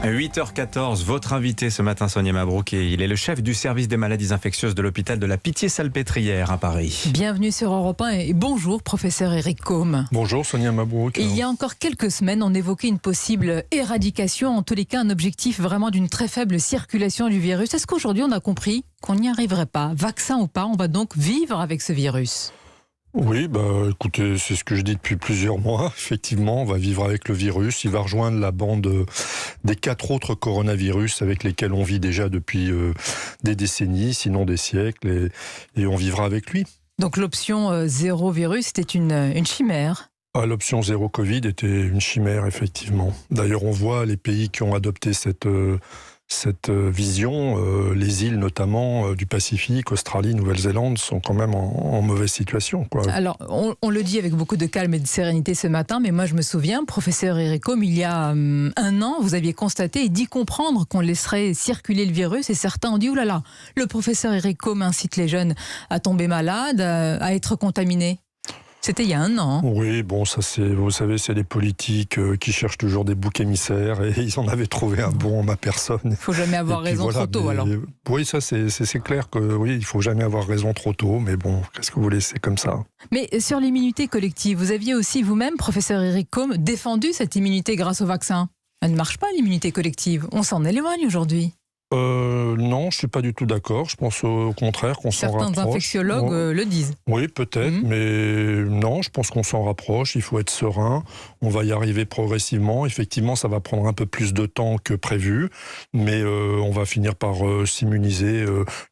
8h14, votre invité ce matin, Sonia Mabrouk, et il est le chef du service des maladies infectieuses de l'hôpital de la Pitié-Salpêtrière à Paris. Bienvenue sur Europe 1 et bonjour professeur Eric Combe. Bonjour Sonia Mabrouk. Il y a encore quelques semaines, on évoquait une possible éradication, en tous les cas un objectif vraiment d'une très faible circulation du virus. Est-ce qu'aujourd'hui on a compris qu'on n'y arriverait pas? Vaccin ou pas, on va donc vivre avec ce virus? Oui, écoutez, c'est ce que je dis depuis plusieurs mois. Effectivement, on va vivre avec le virus. Il va rejoindre la bande des 4 autres coronavirus avec lesquels on vit déjà depuis des décennies, sinon des siècles, et on vivra avec lui. Donc l'option zéro virus, c'était une chimère? L'option zéro Covid était une chimère, effectivement. D'ailleurs, on voit les pays qui ont adopté cette vision, les îles notamment du Pacifique, Australie, Nouvelle-Zélande, sont quand même en mauvaise situation, quoi. Alors, on le dit avec beaucoup de calme et de sérénité ce matin, mais moi je me souviens, professeur Eric Combe, il y a un an, vous aviez constaté et dit comprendre qu'on laisserait circuler le virus, et certains ont dit, oulala, le professeur Eric Combe incite les jeunes à tomber malades, à être contaminés. C'était il y a un an. Oui, bon, ça c'est, vous savez, c'est les politiques qui cherchent toujours des boucs émissaires, et ils en avaient trouvé un bon en ma personne. Il ne faut jamais avoir raison trop tôt, alors. Oui, ça c'est clair que oui, il faut jamais avoir raison trop tôt, mais bon, qu'est-ce que vous voulez, c'est comme ça. Mais sur l'immunité collective, vous aviez aussi vous-même, professeur Eric Combe, défendu cette immunité grâce au vaccin. Elle ne marche pas, l'immunité collective. On s'en éloigne aujourd'hui. Non, je ne suis pas du tout d'accord. Je pense au contraire qu'on s'en rapproche. Certains infectiologues le disent. Oui, peut-être, mais non, je pense qu'on s'en rapproche. Il faut être serein. On va y arriver progressivement. Effectivement, ça va prendre un peu plus de temps que prévu, mais on va finir par s'immuniser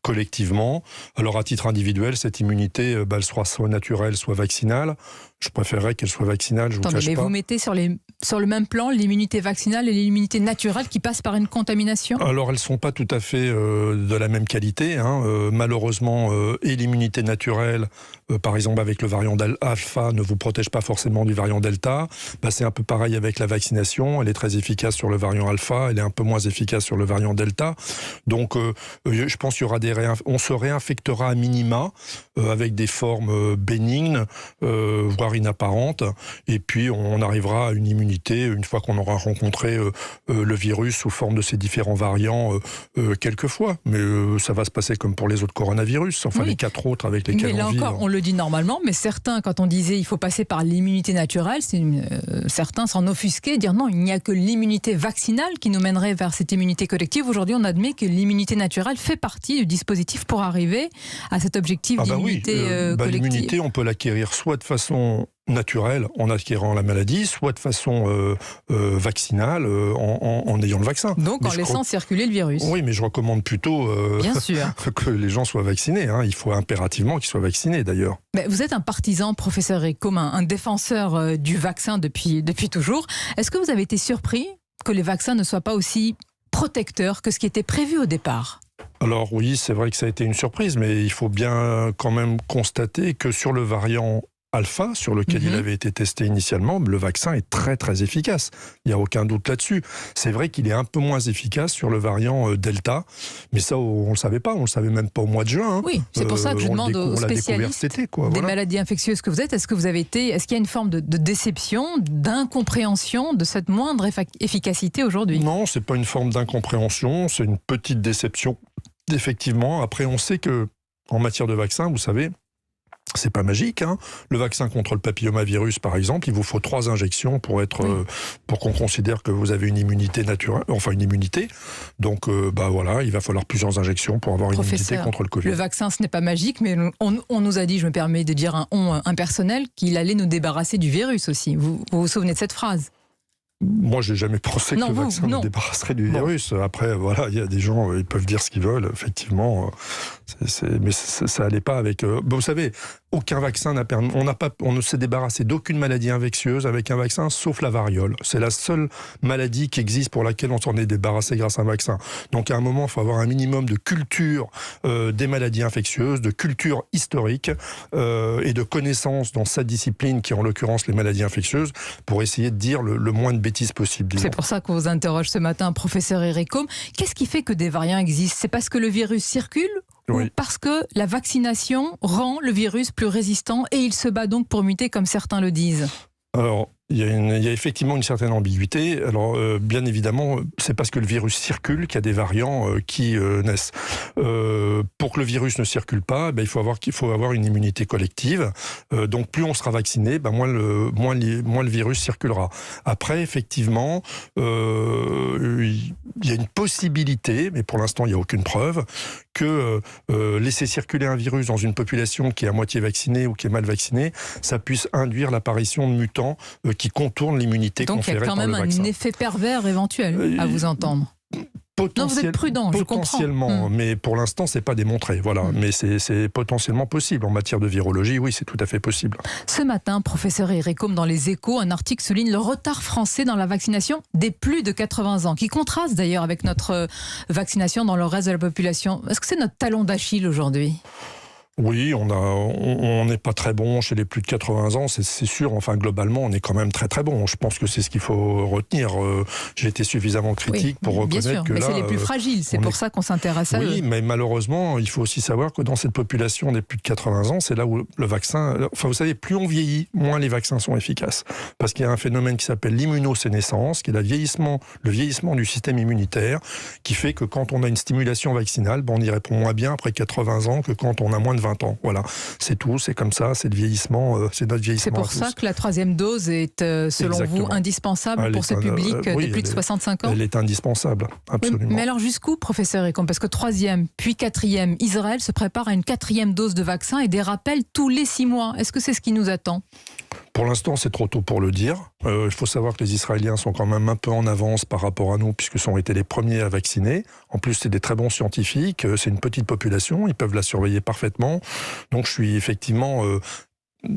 collectivement. Alors, à titre individuel, cette immunité, elle sera soit naturelle, soit vaccinale. Je préférerais qu'elle soit vaccinale, je vous cache pas. Mais vous mettez sur le même plan l'immunité vaccinale et l'immunité naturelle qui passent par une contamination? Alors, elles ne sont pas tout à fait de la même qualité, hein. Malheureusement, et l'immunité naturelle, par exemple avec le variant alpha, ne vous protège pas forcément du variant delta. C'est un peu pareil avec la vaccination. Elle est très efficace sur le variant alpha, elle est un peu moins efficace sur le variant delta. Donc, je pense qu'il y aura on se réinfectera à minima avec des formes bénignes, voire inapparentes, et puis on arrivera à une immunité une fois qu'on aura rencontré le virus sous forme de ces différents variants quelquefois. Mais ça va se passer comme pour les autres coronavirus, enfin oui. Les 4 autres avec lesquels on vit. Mais là encore, on le dit normalement, mais certains, quand on disait il faut passer par l'immunité naturelle, certains s'en offusquaient, dire non, il n'y a que l'immunité vaccinale qui nous mènerait vers cette immunité collective. Aujourd'hui, on admet que l'immunité naturelle fait partie du dispositif pour arriver à cet objectif d'immunité collective. L'immunité, on peut l'acquérir soit de façon naturelle en acquérant la maladie, soit de façon vaccinale en ayant le vaccin. Donc en laissant circuler le virus. Oui, mais je recommande plutôt bien sûr. que les gens soient vaccinés. Hein. Il faut impérativement qu'ils soient vaccinés d'ailleurs. Mais vous êtes un partisan, professeur Eric Combe, un défenseur du vaccin depuis toujours. Est-ce que vous avez été surpris que les vaccins ne soient pas aussi protecteurs que ce qui était prévu au départ ? Alors oui, c'est vrai que ça a été une surprise, mais il faut bien quand même constater que sur le variant alpha, sur lequel il avait été testé initialement, le vaccin est très très efficace. Il n'y a aucun doute là-dessus. C'est vrai qu'il est un peu moins efficace sur le variant delta, mais ça on ne le savait pas, on ne le savait même pas au mois de juin. Hein. Oui, c'est pour ça que je demande aux spécialistes des maladies infectieuses que vous êtes, est-ce qu'il y a une forme de déception, d'incompréhension de cette moindre efficacité aujourd'hui? Non, c'est pas une forme d'incompréhension, c'est une petite déception, effectivement. Après, on sait que en matière de vaccin, vous savez, c'est pas magique, hein. Le vaccin contre le papillomavirus, par exemple, il vous faut 3 injections pour qu'on considère que vous avez une immunité naturelle, enfin une immunité. Donc, il va falloir plusieurs injections pour avoir une immunité contre le Covid. Le vaccin, ce n'est pas magique, mais on nous a dit, je me permets de dire un on impersonnel, qu'il allait nous débarrasser du virus aussi. Vous vous souvenez de cette phrase? Moi, je n'ai jamais pensé que le vaccin nous débarrasserait du virus. Après, voilà, il y a des gens, ils peuvent dire ce qu'ils veulent, effectivement. Mais ça n'allait pas avec... vous savez, aucun vaccin n'a permis... On ne s'est débarrassé d'aucune maladie infectieuse avec un vaccin, sauf la variole. C'est la seule maladie qui existe pour laquelle on s'en est débarrassé grâce à un vaccin. Donc, à un moment, il faut avoir un minimum de culture des maladies infectieuses, de culture historique et de connaissances dans sa discipline, qui est en l'occurrence les maladies infectieuses, pour essayer de dire le moins de bêtises possible. C'est pour ça qu'on vous interroge ce matin, professeur Eric Combe. Qu'est-ce qui fait que des variants existent? C'est parce que le virus circule ou parce que la vaccination rend le virus plus résistant et il se bat donc pour muter comme certains le disent? Alors, Il y a effectivement une certaine ambiguïté. Alors, bien évidemment, c'est parce que le virus circule qu'il y a des variants qui naissent. Pour que le virus ne circule pas, il faut avoir une immunité collective. Donc, plus on sera vacciné, moins le virus circulera. Après, effectivement, il y a une possibilité, mais pour l'instant, il n'y a aucune preuve, que laisser circuler un virus dans une population qui est à moitié vaccinée ou qui est mal vaccinée, ça puisse induire l'apparition de mutants qui contournent l'immunité conférée par le vaccin. Donc il y a quand même un effet pervers éventuel, à vous entendre. Non, vous êtes prudent, je comprends. Potentiellement, mais pour l'instant, c'est pas démontré. Voilà, mais c'est potentiellement possible. En matière de virologie, oui, c'est tout à fait possible. Ce matin, professeur Eric Combe, dans Les Échos, un article souligne le retard français dans la vaccination des plus de 80 ans, qui contraste d'ailleurs avec notre vaccination dans le reste de la population. Est-ce que c'est notre talon d'Achille aujourd'hui ? Oui, on n'est pas très bon chez les plus de 80 ans, c'est sûr. Enfin, globalement, on est quand même très très bon. Je pense que c'est ce qu'il faut retenir. J'ai été suffisamment critique pour reconnaître que mais là, c'est les plus fragiles. C'est pour ça qu'on s'intéresse à eux. Oui, mais malheureusement, il faut aussi savoir que dans cette population des plus de 80 ans, c'est là où le vaccin. Enfin, vous savez, plus on vieillit, moins les vaccins sont efficaces, parce qu'il y a un phénomène qui s'appelle l'immunosénescence, qui est le vieillissement du système immunitaire, qui fait que quand on a une stimulation vaccinale, on y répond moins bien après 80 ans que quand on a moins de 20 ans. Voilà, c'est tout, c'est comme ça, c'est le vieillissement, c'est notre vieillissement. C'est pour ça que la 3e dose est, selon vous, indispensable pour ce public de plus de 65 ans. Elle est indispensable, absolument. Oui, mais alors jusqu'où, professeur Ecom ? Parce que 3e, puis 4e, Israël se prépare à une 4e dose de vaccin et des rappels tous les 6 mois. Est-ce que c'est ce qui nous attend ? Pour l'instant, c'est trop tôt pour le dire. Il faut savoir que les Israéliens sont quand même un peu en avance par rapport à nous, puisqu'ils ont été les premiers à vacciner. En plus, c'est des très bons scientifiques, c'est une petite population, ils peuvent la surveiller parfaitement. Donc je suis effectivement...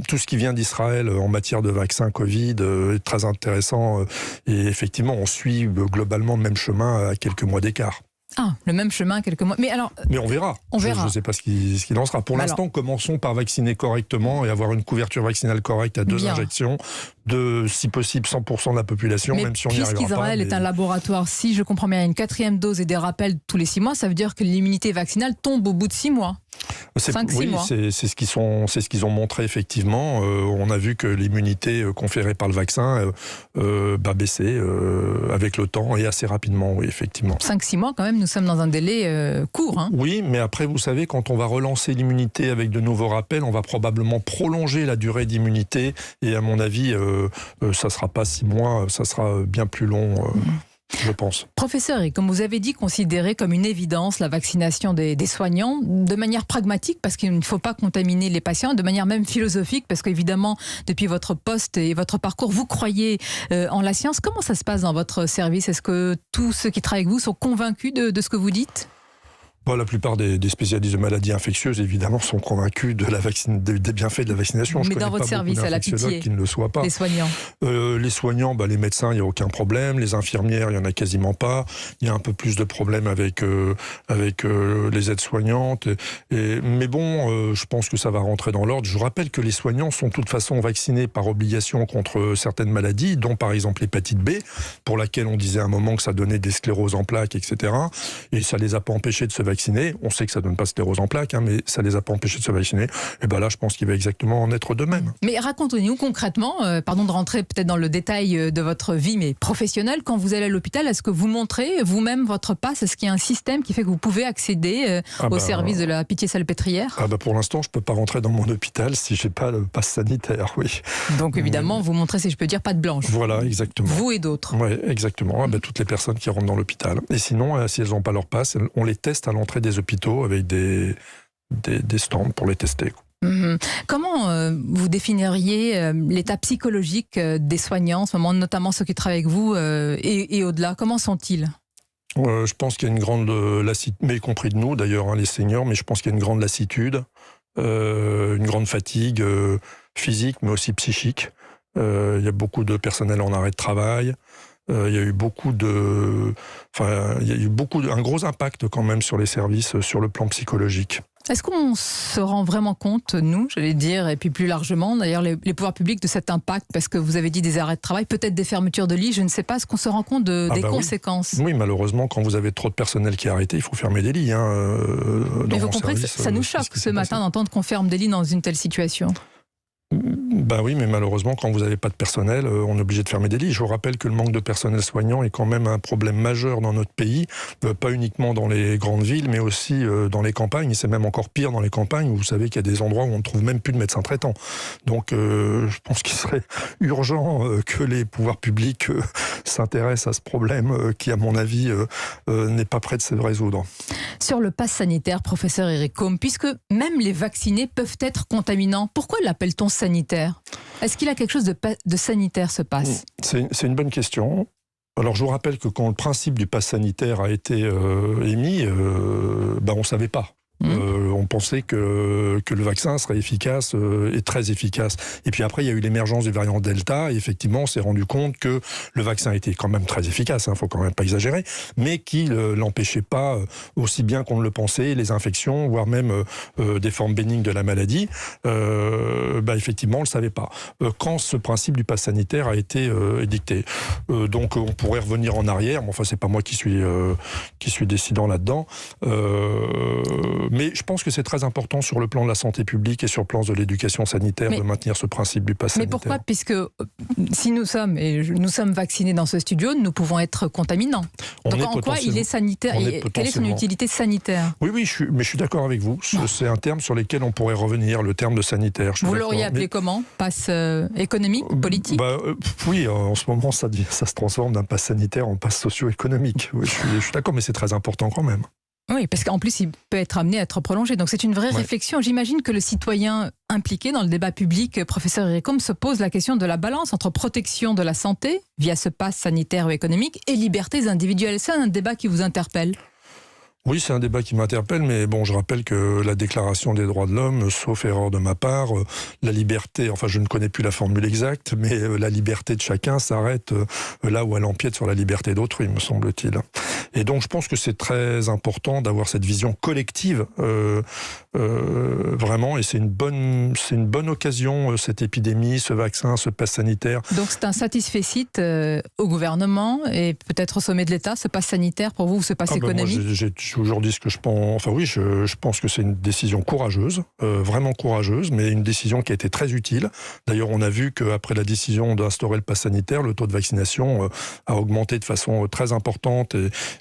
tout ce qui vient d'Israël en matière de vaccin Covid est très intéressant. Et effectivement, on suit globalement le même chemin à quelques mois d'écart. Ah, le même chemin, quelques mois. Mais on verra. Je ne sais pas ce qu'il en sera. Pour l'instant, commençons par vacciner correctement et avoir une couverture vaccinale correcte à 2 injections de, si possible, 100% de la population, même si on n'y arrivera pas. Puisqu'Israël est un laboratoire, si je comprends bien, il y a une 4e dose et des rappels tous les 6 mois, ça veut dire que l'immunité vaccinale tombe au bout de 6 mois. 5-6 mois. C'est ce qu'ils ont montré effectivement. On a vu que l'immunité conférée par le vaccin baissait avec le temps et assez rapidement, oui, effectivement. 5-6 mois quand même, nous sommes dans un délai court. Hein. Oui, mais après, vous savez, quand on va relancer l'immunité avec de nouveaux rappels, on va probablement prolonger la durée d'immunité et à mon avis, ça ne sera pas 6 mois, ça sera bien plus long. Je pense. Professeur, et comme vous avez dit, considérer comme une évidence la vaccination des soignants, de manière pragmatique, parce qu'il ne faut pas contaminer les patients, de manière même philosophique, parce qu'évidemment, depuis votre poste et votre parcours, vous croyez en la science. Comment ça se passe dans votre service ? Est-ce que tous ceux qui travaillent avec vous sont convaincus de ce que vous dites ? La plupart des spécialistes de maladies infectieuses, évidemment, sont convaincus des bienfaits de la vaccination. Mais dans votre service, à la Pitié, qui ne le soient pas. Les soignants les soignants, les médecins, il n'y a aucun problème. Les infirmières, il n'y en a quasiment pas. Il y a un peu plus de problèmes avec les aides-soignantes. Mais bon, je pense que ça va rentrer dans l'ordre. Je rappelle que les soignants sont de toute façon vaccinés par obligation contre certaines maladies, dont par exemple l'hépatite B, pour laquelle on disait à un moment que ça donnait des scléroses en plaques, etc. Et ça ne les a pas empêchés de se vacciner. On sait que ça ne donne pas sclérose en plaques, mais ça ne les a pas empêchés de se vacciner. Et là, je pense qu'il va exactement en être de même. Mais racontez-nous concrètement, pardon de rentrer peut-être dans le détail de votre vie, mais professionnelle, quand vous allez à l'hôpital, est-ce que vous montrez vous-même votre passe ? Est-ce qu'il y a un système qui fait que vous pouvez accéder au service de la Pitié-Salpêtrière ? Pour l'instant, je ne peux pas rentrer dans mon hôpital si je n'ai pas le passe sanitaire, oui. Donc évidemment, vous montrez, si je peux dire, patte blanche. Voilà, exactement. Vous et d'autres. Oui, exactement. Toutes les personnes qui rentrent dans l'hôpital. Et sinon, si elles n'ont pas leur passe, on les teste à l'entrée des hôpitaux avec des stands pour les tester. Comment vous définiriez l'état psychologique des soignants en ce moment, notamment ceux qui travaillent avec vous et au-delà ? Comment sont-ils ? Je pense qu'il y a une grande lassitude, mais y compris de nous d'ailleurs, les seniors, mais je pense qu'il y a une grande lassitude, une grande fatigue physique, mais aussi psychique. Il y a beaucoup de personnel en arrêt de travail. Il y a eu un gros impact quand même sur les services, sur le plan psychologique. Est-ce qu'on se rend vraiment compte, nous, j'allais dire, et puis plus largement, d'ailleurs, les pouvoirs publics, de cet impact ? Parce que vous avez dit des arrêts de travail, peut-être des fermetures de lits, je ne sais pas, est-ce qu'on se rend compte des conséquences ? Oui, malheureusement, quand vous avez trop de personnel qui est arrêté, il faut fermer des lits. Mais vous comprenez que ça nous choque ce matin d'entendre qu'on ferme des lits dans une telle situation ? Ben oui, mais malheureusement, quand vous n'avez pas de personnel, on est obligé de fermer des lits. Je vous rappelle que le manque de personnel soignant est quand même un problème majeur dans notre pays, pas uniquement dans les grandes villes, mais aussi dans les campagnes. Et c'est même encore pire dans les campagnes, où vous savez qu'il y a des endroits où on ne trouve même plus de médecins traitants. Donc je pense qu'il serait urgent que les pouvoirs publics s'intéressent à ce problème qui, à mon avis, n'est pas prêt de se résoudre. Sur le pass sanitaire, professeur Éric Côme, puisque même les vaccinés peuvent être contaminants, pourquoi l'appelle-t-on sanitaire? Est-ce qu'il a quelque chose de sanitaire, ce pass? C'est une bonne question. Alors je vous rappelle que quand le principe du pass sanitaire a été émis, on ne savait pas. On pensait que le vaccin serait efficace et très efficace. Et puis après, il y a eu l'émergence du variant Delta, et effectivement, on s'est rendu compte que le vaccin était quand même très efficace, faut quand même pas exagérer, mais qu'il l'empêchait pas aussi bien qu'on ne le pensait, les infections, voire même des formes bénignes de la maladie. Effectivement, on le savait pas. Quand ce principe du pass sanitaire a été édicté. Donc on pourrait revenir en arrière, mais enfin c'est pas moi qui suis décidant là-dedans. Mais je pense que c'est très important sur le plan de la santé publique et sur le plan de l'éducation sanitaire de maintenir ce principe du pass sanitaire. Mais pourquoi? Puisque si nous sommes vaccinés dans ce studio, nous pouvons être contaminants. Donc en quoi il est sanitaire? Quelle est son utilité sanitaire? Oui, je suis d'accord avec vous. C'est un terme sur lequel on pourrait revenir, le terme de sanitaire. Vous l'auriez appelé comment? Pass économique, politique? Oui, en ce moment, ça se transforme d'un pass sanitaire en pass socio-économique. Oui, je suis d'accord, mais c'est très important quand même. Oui, parce qu'en plus, il peut être amené à être prolongé. Donc c'est une vraie réflexion. J'imagine que le citoyen impliqué dans le débat public, professeur Éric Côme, se pose la question de la balance entre protection de la santé, via ce pass sanitaire ou économique, et libertés individuelles. C'est un débat qui vous interpelle? Oui, c'est un débat qui m'interpelle, mais bon, je rappelle que la Déclaration des droits de l'homme, sauf erreur de ma part, la liberté, enfin je ne connais plus la formule exacte, mais la liberté de chacun s'arrête là où elle empiète sur la liberté d'autrui, me semble-t-il. Et donc je pense que c'est très important d'avoir cette vision collective, vraiment, et c'est une bonne occasion, cette épidémie, ce vaccin, ce pass sanitaire. Donc c'est un satisfecit au gouvernement et peut-être au sommet de l'État, ce pass sanitaire pour vous, ou ce pass économique? J'ai toujours dit ce que je pense. Enfin oui, je pense que c'est une décision courageuse, vraiment courageuse, mais une décision qui a été très utile. D'ailleurs, on a vu qu'après la décision d'instaurer le pass sanitaire, le taux de vaccination a augmenté de façon très importante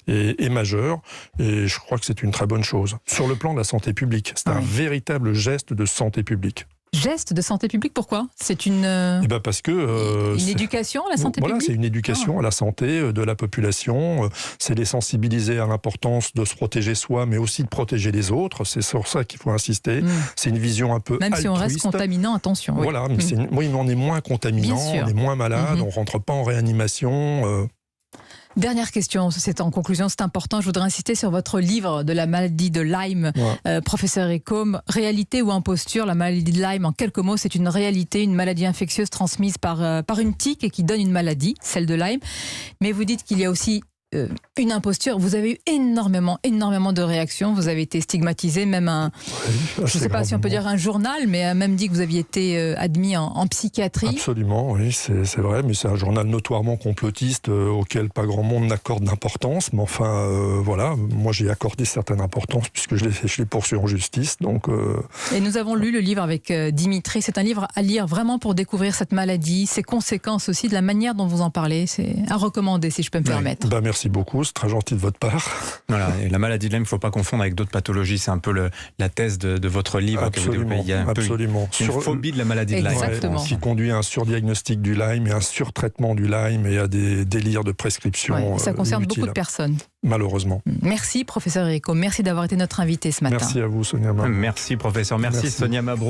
et majeure. Et je crois que c'est une très bonne chose. Sur le plan de la santé publique, c'est un véritable geste de santé publique. Geste de santé publique, pourquoi? C'est une parce que une éducation à la santé publique. Voilà, c'est une éducation à la santé de la population. C'est les sensibiliser à l'importance de se protéger soi, mais aussi de protéger les autres. C'est sur ça qu'il faut insister. C'est une vision un peu même altruiste. Si on reste contaminant, attention. Oui. Voilà, mais on est moins contaminant, on est moins malade, on rentre pas en réanimation. Dernière question, c'est en conclusion, c'est important. Je voudrais insister sur votre livre de la maladie de Lyme, professeur Éric Côme. Réalité ou imposture, la maladie de Lyme, en quelques mots, c'est une réalité, une maladie infectieuse transmise par une tique et qui donne une maladie, celle de Lyme. Mais vous dites qu'il y a aussi une imposture. Vous avez eu énormément de réactions. Vous avez été stigmatisé, même je ne sais pas si on peut dire un journal, mais a même dit que vous aviez été admis en psychiatrie. Absolument, oui, c'est vrai, mais c'est un journal notoirement complotiste auquel pas grand monde n'accorde d'importance. Mais enfin, voilà, moi j'ai accordé certaine importance puisque je l'ai poursuivi en justice. Donc, Et nous avons lu le livre avec Dimitri. C'est un livre à lire vraiment pour découvrir cette maladie, ses conséquences aussi, de la manière dont vous en parlez. C'est à recommander, si je peux me permettre. Merci beaucoup, c'est très gentil de votre part. Voilà, et la maladie de Lyme, il ne faut pas confondre avec d'autres pathologies. C'est un peu la thèse de votre livre. Absolument, il y a un peu une phobie de la maladie de Lyme. Exactement. Qui conduit à un surdiagnostic du Lyme et un surtraitement du Lyme et à des délires de prescription. Ça concerne beaucoup de personnes. Malheureusement. Merci professeur Éric Côme, merci d'avoir été notre invité ce matin. Merci à vous Sonia Mabrouk. Merci professeur, merci Sonia Mabrouk.